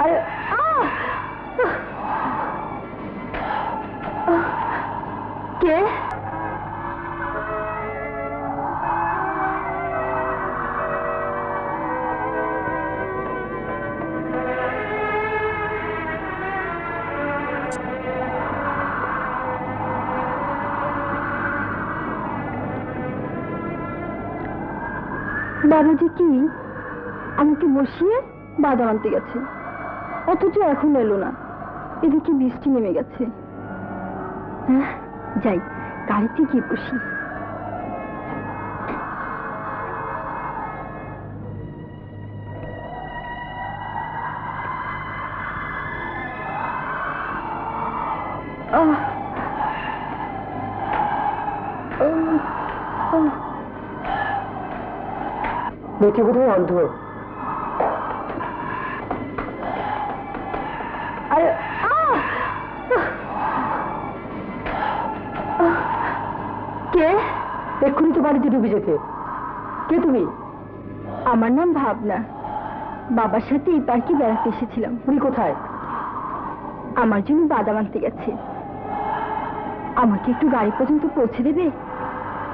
আরে কে? বাবাজি কি আমাকে বসিয়ে বাদাম আনতে গেছে, অথচ এখন এলো না। এদিকে বৃষ্টি নেমে গেছে। হ্যাঁ, যাই গাড়িতে গিয়ে বসি। মেয়েটি বোধহয় অন্ধ। আরে কে? এক্ষুনি তো বাড়িতে ঢুকে যেতে। কে তুমি? আমার নাম ভাবনা। বাবার সাথে এই পার্কে বেড়াতে এসেছিলাম। উনি কোথায়? আমার জন্য বাদাম আনতে গেছে। আমাকে একটু গাড়ি পর্যন্ত পৌঁছে দেবে?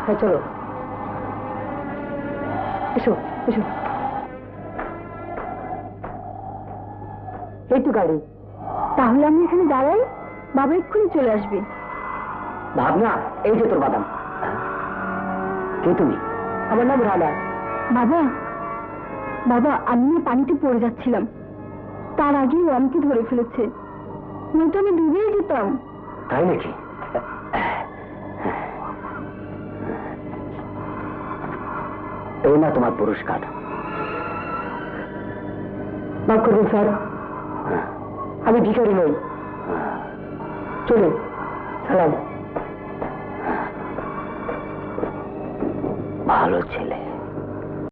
হ্যাঁ চলো, এসো এসো। এই তো গাড়ি। তাহলে আমি এখানে দাঁড়াই, বাবা এক্ষুনি চলে আসবে। ভাবনা, এই যে তোর বাদাম। কে তুমি? আমার নাম রানা। বাবা, বাবা আমি না পানিতে পড়ে যাচ্ছিলাম, তার আগেই ও আমাকে ধরে ফেলেছে। নয়তো আমি ডুবেই যেতাম। তাই নাকি? এই না তোমার পুরস্কার। মাফ করবেন স্যার, আমি ভিখারি নই। চলুন, সালাম। ভালো ছেলে।